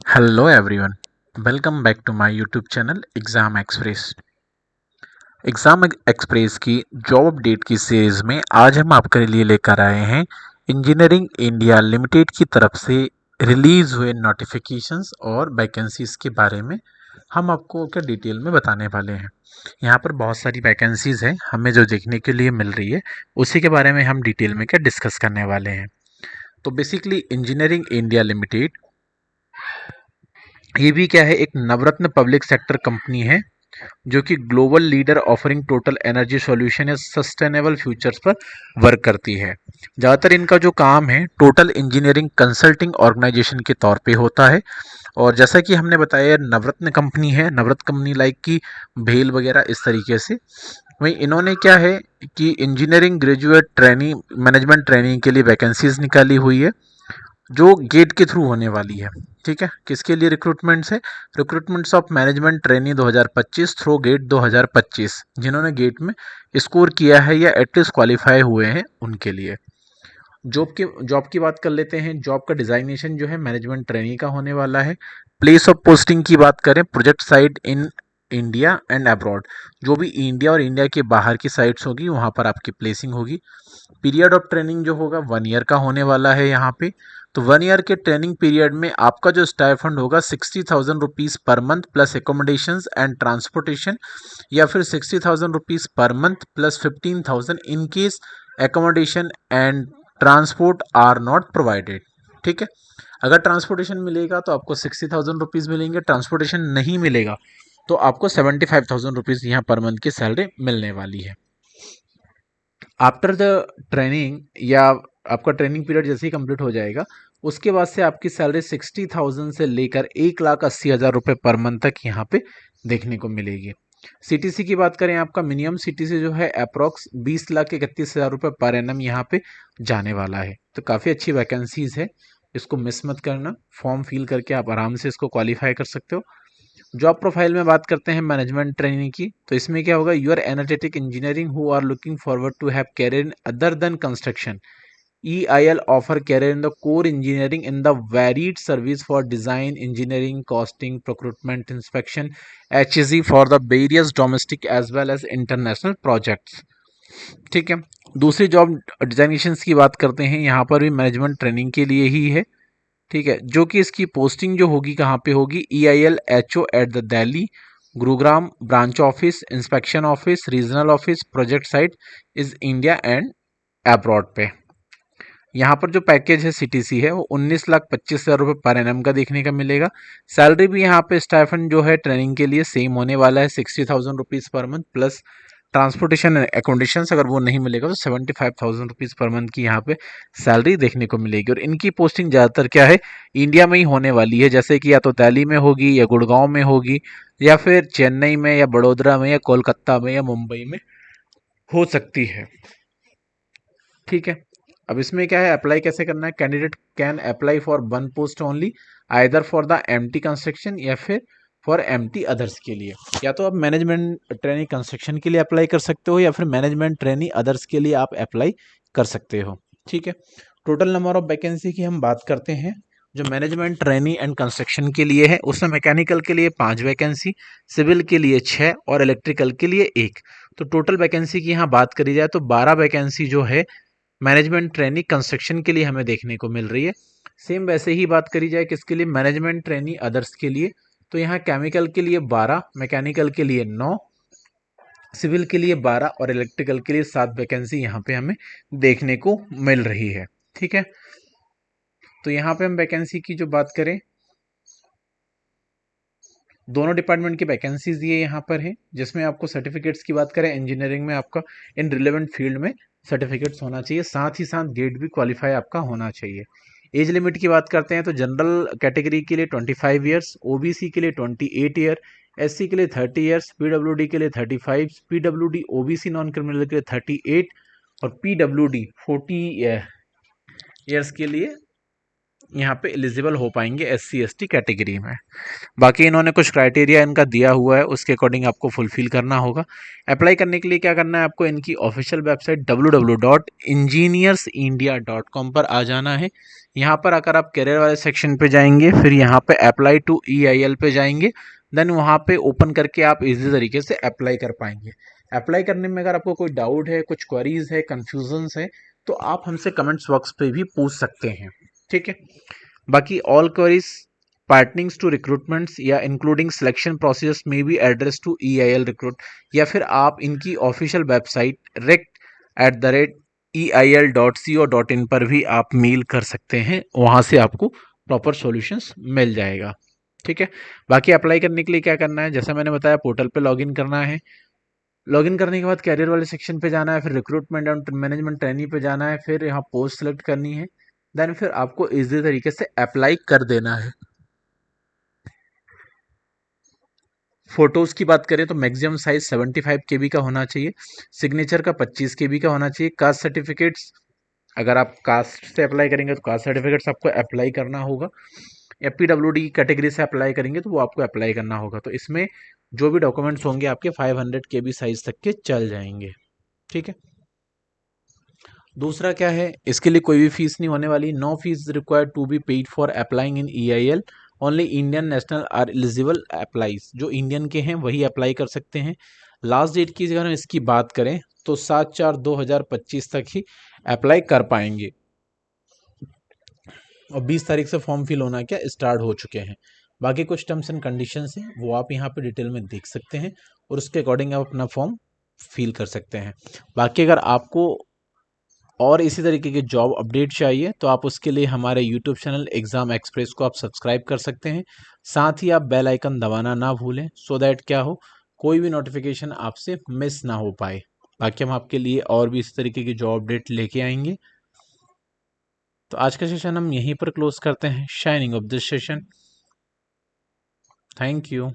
Hello everyone, welcome back to my YouTube channel exam express. Exam express की job update की series में आज हम आपके लिए लेकर आए हैं इंजीनियरिंग इंडिया लिमिटेड की तरफ से रिलीज़ हुए नोटिफिकेशंस और वैकेंसीज़ के बारे में हम आपको क्या डिटेल में बताने वाले हैं। यहाँ पर बहुत सारी वैकेंसीज़ हैं हमें जो देखने के लिए मिल रही है, उसी के बारे में हम डिटेल में क्या डिस्कस करने वाले हैं। तो बेसिकली इंजीनियरिंग इंडिया लिमिटेड ये भी क्या है, एक नवरत्न पब्लिक सेक्टर कंपनी है जो कि global leader offering total energy solution या सस्टेनेबल फ्यूचर्स पर वर्क करती है। ज़्यादातर इनका जो काम है टोटल इंजीनियरिंग कंसल्टिंग ऑर्गेनाइजेशन के तौर पे होता है। और जैसा कि हमने बताया नवरत्न कंपनी है, नवरत्न कंपनी लाइक की भेल वगैरह इस तरीके से। वहीं इन्होंने क्या है कि engineering graduate training management training के लिए वैकेंसीज निकाली हुई है जो गेट के थ्रू होने वाली है। ठीक है, किसके लिए रिक्रूटमेंट्स है? Recruitments of management trainee 2025 through GATE 2025, जिन्होंने गेट में स्कोर किया है या एटलीस्ट क्वालिफाई हुए हैं उनके लिए। जॉब की बात कर लेते हैं। जॉब का डिजाइनेशन जो है मैनेजमेंट ट्रेनी का होने वाला है। प्लेस ऑफ पोस्टिंग की बात करें, project site in India and abroad, जो भी इंडिया और इंडिया के बाहर की साइट्स होगी वहाँ पर आपकी प्लेसिंग होगी। पीरियड ऑफ ट्रेनिंग जो होगा 1 ईयर का होने वाला है यहाँ पे। तो 1 ईयर के ट्रेनिंग पीरियड में आपका जो स्टाइफंड होगा 60,000 rupees per month plus accommodation and transportation, या फिर 60,000 rupees per month plus 15,000 in case accommodation and transport are not provided. ठीक है, अगर ट्रांसपोर्टेशन मिलेगा तो आपको 60,000 रुपीज़ मिलेंगे, ट्रांसपोर्टेशन नहीं मिलेगा तो आपको 75,000 रुपीज़ यहाँ पर मंथ की सैलरी मिलने वाली है। आफ्टर द ट्रेनिंग या आपका ट्रेनिंग पीरियड जैसे ही कंप्लीट हो जाएगा उसके बाद से आपकी सैलरी 60,000 से लेकर 1,80,000 रुपये पर मंथ तक यहाँ पे देखने को मिलेगी। सीटीसी की बात करें, आपका मिनिमम सीटीसी जो है अप्रोक्स 20,31,000 रुपये पर एनम यहाँ पे जाने वाला है। तो काफ़ी अच्छी वैकेंसीज है, इसको मिस मत करना। फॉर्म फिल करके आप आराम से इसको क्वालिफाई कर सकते हो। जॉब प्रोफाइल में बात करते हैं मैनेजमेंट ट्रेनिंग की, तो इसमें क्या होगा, you are energetic engineering who are looking forward to have career in other than construction. EIL offer career in the core engineering in the varied service for design, engineering, costing, procurement, inspection, HSE for the various domestic as well as international projects। ठीक है, दूसरी job डिजाइनेशंस की बात करते हैं, यहाँ पर भी मैनेजमेंट ट्रेनिंग के लिए ही है। ठीक है, जो कि इसकी पोस्टिंग जो होगी कहाँ पे होगी, EIL HO at the Delhi Gurugram branch office, inspection office, regional office, project site is India and abroad पे। यहाँ पर जो पैकेज है सीटीसी है वो 19,25,000 रुपये पर एनम का देखने का मिलेगा। सैलरी भी यहाँ पे स्टाइफंड जो है ट्रेनिंग के लिए सेम होने वाला है, 60,000 rupees per month plus transportation and accommodation, अगर वो नहीं मिलेगा तो 75,000 रुपीज़ पर मंथ की यहाँ पे सैलरी देखने को मिलेगी। और इनकी पोस्टिंग ज़्यादातर क्या है, इंडिया में ही होने वाली है, जैसे कि या तो दिल्ली में होगी या गुड़गांव में होगी या फिर चेन्नई में या बड़ोदरा में या कोलकाता में या मुंबई में हो सकती है। ठीक है, अब इसमें क्या है, अप्लाई कैसे करना है, candidate can apply for one post only, either for the MT construction या फिर फॉर एमटी अदर्स के लिए। या तो आप मैनेजमेंट ट्रेनिंग कंस्ट्रक्शन के लिए अप्लाई कर सकते हो या फिर मैनेजमेंट ट्रेनिंग अदर्स के लिए आप अप्लाई कर सकते हो। ठीक है, टोटल नंबर ऑफ वैकेंसी की हम बात करते हैं। जो मैनेजमेंट ट्रेनिंग एंड कंस्ट्रक्शन के लिए है उसमें मैकेनिकल के लिए 5 वैकेंसी, सिविल के लिए 6 और इलेक्ट्रिकल के लिए 1। तो टोटल वैकेंसी की यहाँ बात करी जाए तो 12 वैकेंसी जो है मैनेजमेंट ट्रेनिंग कंस्ट्रक्शन के लिए हमें देखने को मिल रही है। सेम वैसे ही बात करी जाए किसके लिए, मैनेजमेंट ट्रेनिंग अदर्स के लिए, तो यहाँ केमिकल के लिए 12, मैकेनिकल के लिए 9, सिविल के लिए 12 और इलेक्ट्रिकल के लिए 7 वैकेंसी यहाँ पे हमें देखने को मिल रही है। ठीक है, तो यहाँ पे हम वैकेंसी की जो बात करें, दोनों डिपार्टमेंट की वैकेंसीज ये यहाँ पर है। जिसमें आपको सर्टिफिकेट्स की बात करें, इंजीनियरिंग में आपका इन रिलेवेंट फील्ड में सर्टिफिकेट्स होना चाहिए, साथ ही साथ गेट भी क्वालिफाई आपका होना चाहिए। एज लिमिट की बात करते हैं तो जनरल कैटेगरी के लिए 25 ईयर्स, ओबीसी के लिए 28 ईयर, एससी के लिए 30 ईयर्स, पीडब्ल्यूडी के लिए 35, पीडब्ल्यूडी ओबीसी नॉन क्रिमिनल के लिए 38 और पीडब्ल्यूडी 40 ईयर्स के लिए यहाँ पे एलिजिबल हो पाएंगे एससी एसटी कैटेगरी में। बाकी इन्होंने कुछ क्राइटेरिया इनका दिया हुआ है, उसके अकॉर्डिंग आपको फुलफिल करना होगा। अप्लाई करने के लिए क्या करना है, आपको इनकी ऑफिशियल वेबसाइट www.engineersindia.com पर आ जाना है। यहाँ पर अगर आप करियर वाले सेक्शन पे जाएंगे, फिर यहाँ पे अप्लाई टू EIL पे जाएंगे, देन वहाँ पे ओपन करके आप इजी तरीके से अप्लाई कर पाएंगे। अप्लाई करने में अगर आपको कोई डाउट है, कुछ क्वेरीज है, कंफ्यूजन्स है, तो आप हमसे कमेंट्स बॉक्स पे भी पूछ सकते हैं, ठीक है। बाकी all queries pertaining to recruitments या इंक्लूडिंग सिलेक्शन प्रोसेस में be address to EIL recruit, या फिर आप इनकी ऑफिशियल वेबसाइट rect@eil.co.in पर भी आप मेल कर सकते हैं, वहाँ से आपको प्रॉपर सॉल्यूशंस मिल जाएगा, ठीक है। बाकी अप्लाई करने के लिए क्या करना है, जैसा मैंने बताया पोर्टल पे लॉगिन करना है। लॉगिन करने के बाद कैरियर वाले सेक्शन पे जाना है, फिर रिक्रूटमेंट एंड मैनेजमेंट ट्रेनिंग पे जाना है, फिर यहाँ पोस्ट सेलेक्ट करनी है, देन फिर आपको इजी तरीके से अप्लाई कर देना है। फोटोज की बात करें तो मैक्सिमम साइज 75 KB का होना चाहिए, सिग्नेचर का 25 KB का होना चाहिए। कास्ट सर्टिफिकेट्स, अगर आप कास्ट से अप्लाई करेंगे तो कास्ट सर्टिफिकेट्स आपको अप्लाई करना होगा, या PWD कैटेगरी से अप्लाई करेंगे तो वो आपको अप्लाई करना होगा। तो इसमें जो भी डॉक्यूमेंट्स होंगे आपके 500 KB साइज तक के चल जाएंगे, ठीक है। दूसरा क्या है, इसके लिए कोई भी फीस नहीं होने वाली। No fees required to be paid for applying in EIL, only Indian national are eligible applies, जो इंडियन के हैं वही अप्लाई कर सकते हैं। लास्ट डेट की अगर हम इसकी बात करें तो 7/4/2025 तक ही अप्लाई कर पाएंगे, और 20 तारीख से फॉर्म फिल होना क्या स्टार्ट हो चुके हैं। बाकी कुछ टर्म्स एंड कंडीशंस हैं वो आप यहाँ पे डिटेल में देख सकते हैं, और उसके अकॉर्डिंग आप अपना फॉर्म फिल कर सकते हैं। बाकी अगर आपको और इसी तरीके के जॉब अपडेट चाहिए तो आप उसके लिए हमारे यूट्यूब चैनल एग्ज़ाम एक्सप्रेस को आप सब्सक्राइब कर सकते हैं। साथ ही आप बेल आइकन दबाना ना भूलें, सो दैट क्या हो, कोई भी नोटिफिकेशन आपसे मिस ना हो पाए। बाकी हम आपके लिए और भी इस तरीके की जॉब अपडेट लेके आएंगे। तो आज का सेशन हम यहीं पर क्लोज करते हैं। Shining of this session, thank you.